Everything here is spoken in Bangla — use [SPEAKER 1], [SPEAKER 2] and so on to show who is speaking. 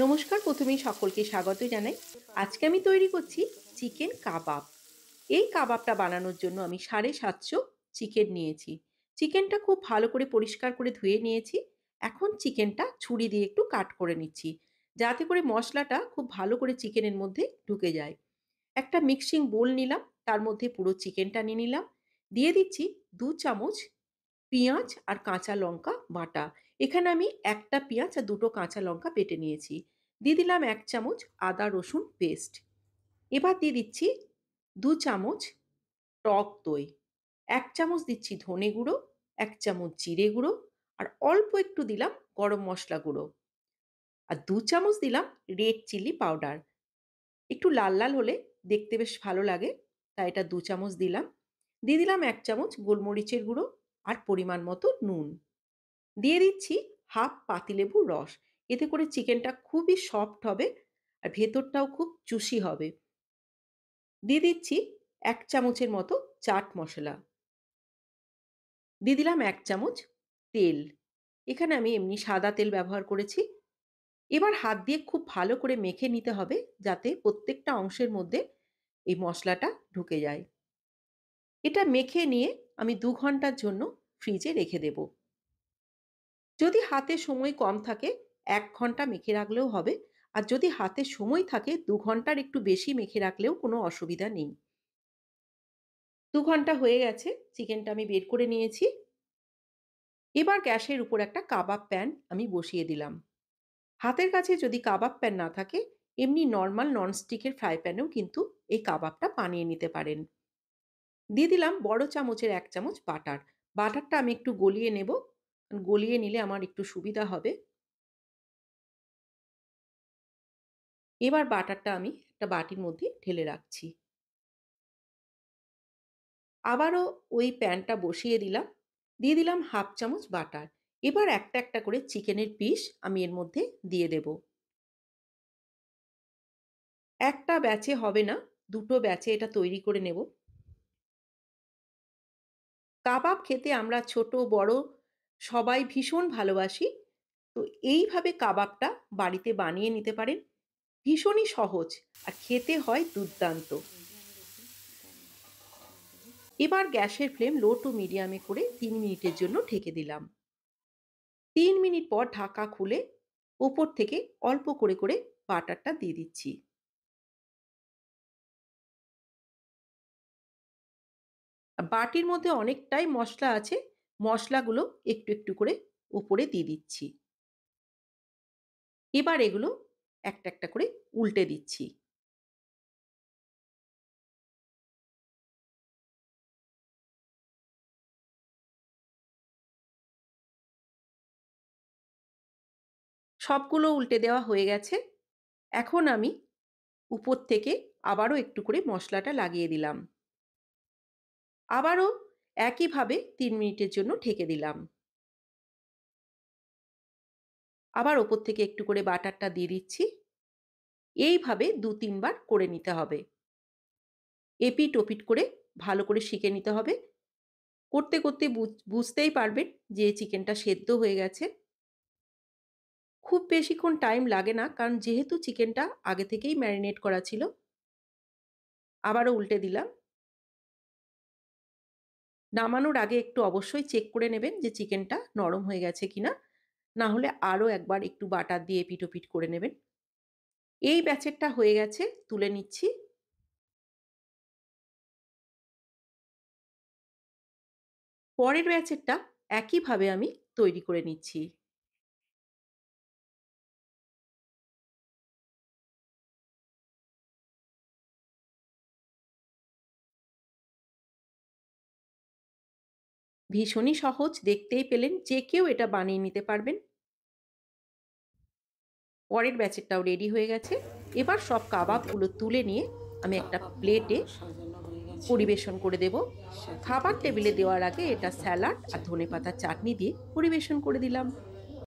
[SPEAKER 1] নমস্কার, প্রথমেই সকলকে স্বাগত জানাই। আজকে আমি তৈরি করছি চিকেন কাবাব। এই কাবাবটা বানানোর জন্য আমি ৭৫০ চিকেন নিয়েছি। চিকেনটা খুব ভালো করে পরিষ্কার করে ধুয়ে নিয়েছি। এখন চিকেনটা ছুরি দিয়ে একটু কাট করে নিচ্ছি, যাতে করে মশলাটা খুব ভালো করে চিকেনের মধ্যে ঢুকে যায়। একটা মিক্সিং বোল নিলাম, তার মধ্যে পুরো চিকেনটা নিয়ে নিলাম। দিয়ে দিচ্ছি ২ চামচ পেঁয়াজ আর কাঁচা লঙ্কা বাটা। এখানে আমি ১ টা পেঁয়াজ আর ২ টো কাঁচা লঙ্কা বেটে নিয়েছি। দিয়ে দিলাম ১ চামচ আদা রসুন পেস্ট। এবার দিয়ে দিচ্ছি ২ চামচ টক দই। ১ চামচ দিচ্ছি ধনে গুঁড়ো, ১ চামচ জিরে গুঁড়ো আর অল্প একটু দিলাম গরম মসলা গুঁড়ো। আর ২ চামচ দিলাম রেড চিলি পাউডার। একটু লাল, লাল হলে দেখতে বেশ ভালো লাগে, তাই এটা ২ চামচ দিলাম। দিয়ে দিলাম ১ চামচ গোলমরিচের গুঁড়ো আর পরিমাণ মতো নুন। দিয়ে দিচ্ছি হাফ পাতিলেবুর রস। এতে করে চিকেনটা খুবই সফট হবে আর ভেতরটাও খুব জুসি হবে। দিয়ে দিচ্ছি ১ চামচের মতো চাট মসলা। দিয়ে দিলাম ১ চামচ তেল। এখানে আমি এমনি সাদা তেল ব্যবহার করেছি। এবার হাত দিয়ে খুব ভালো করে মেখে নিতে হবে, যাতে প্রত্যেকটা অংশের মধ্যে এই মসলাটা ঢুকে যায়। এটা মেখে নিয়ে আমি ২ ঘন্টার জন্য ফ্রিজে রেখে দেব। যদি হাতে সময় কম থাকে ১ ঘন্টা মেখে রাখলেও হবে। আর যদি হাতে সময় থাকে ২ ঘন্টার একটু বেশি মেখে রাখলেও কোনো অসুবিধা নেই। ২ ঘন্টা হয়ে গেছে, চিকেনটা আমি বের করে নিয়েছি। এবার গ্যাসের উপর একটা কাবাব প্যান আমি বসিয়ে দিলাম। হাতের কাছে যদি কাবাব প্যান না থাকে, এমনি নরমাল ননস্টিকের ফ্রাই প্যানেও কিন্তু এই কাবাবটা বানিয়ে নিতে পারেন। দিয়ে দিলাম বড় চামচের ১ চামচ বাটার। বাটারটা আমি একটু গলিয়ে নেব। গলিয়ে নিলে আমার একটু সুবিধা হবে। এবার বাটারটা আমি একটা বাটির মধ্যে ঢেলে রাখছি। আবারও ওই প্যানটা বসিয়ে দিলাম। দিয়ে দিলাম হাফ চামচ বাটার। এবার একটা, একটা করে চিকেনের পিস আমি এর মধ্যে দিয়ে দেব। একটা ব্যাচে হবে না, ২ টো ব্যাচে এটা তৈরি করে নেব। কাবাব খেতে আমরা ছোট বড় সবাই ভীষণ ভালোবাসি। তো এইভাবে কাবাবটা বাড়িতে বানিয়ে নিতে পারেন। ভীষণই সহজ আর খেতে হয় দুর্দান্ত। এবার গ্যাসের ফ্লেম লো টু মিডিয়ামে করে ৩ মিনিটের জন্য ঢেকে দিলাম। ৩ মিনিট পর ঢাকা খুলে ওপর থেকে অল্প করে, করে বাটারটা দিয়ে দিচ্ছি। বাটির মধ্যে অনেকটাই মসলা আছে। মসলাগুলো একটু, একটু করে উপরে দিয়ে দিচ্ছি। এবার এগুলো একটা, একটা করে উল্টে দিচ্ছি। সবগুলো উল্টে দেওয়া হয়ে গেছে। এখন আমি উপর থেকে আবারও একটু করে মসলাটা লাগিয়ে দিলাম। আবারও একইভাবে ৩ মিনিটের জন্য ঢেকে দিলাম। আবার ওপর থেকে একটু করে বাটারটা দিয়ে দিচ্ছি। এইভাবে ২-৩ বার করে নিতে হবে। এপিঠ ওপিঠ করে ভালো করে সেঁকে নিতে হবে। করতে, করতে বুঝতেই পারবেন যে চিকেনটা সেদ্ধ হয়ে গেছে। খুব বেশিক্ষণ টাইম লাগে না, কারণ যেহেতু চিকেনটা আগে থেকেই ম্যারিনেট করা ছিল। আবারও উল্টে দিলাম। নামানোর আগে একটু অবশ্যই চেক করে নেবেন যে চিকেনটা নরম হয়ে গেছে কিনা। না হলে আরও একবার একটু বাটার দিয়ে এপিঠ ওপিঠ করে নেবেন। এই ব্যাচেরটা হয়ে গেছে, তুলে নিচ্ছি। পরের ব্যাচেরটা একইভাবে আমি তৈরি করে নিচ্ছি। ভীষণই সহজ, দেখতেই পেলেন, যে কেউ এটা বানিয়ে নিতে পারবেন। পরের ব্যাচেরটাও রেডি হয়ে গেছে। এবার সব কাবাবগুলো তুলে নিয়ে আমি একটা প্লেটে
[SPEAKER 2] সাজানো হয়ে গেছে।
[SPEAKER 1] পরিবেশন করে দেব।
[SPEAKER 2] এর সাথে
[SPEAKER 1] খাবার
[SPEAKER 2] দিয়ে
[SPEAKER 1] টেবিলে
[SPEAKER 2] দিচ্ছি
[SPEAKER 1] দেওয়ার আগে এটা স্যালাড আর
[SPEAKER 2] চাটনি।
[SPEAKER 1] ধনেপাতার চাটনি দিয়ে পরিবেশন করে দিলাম।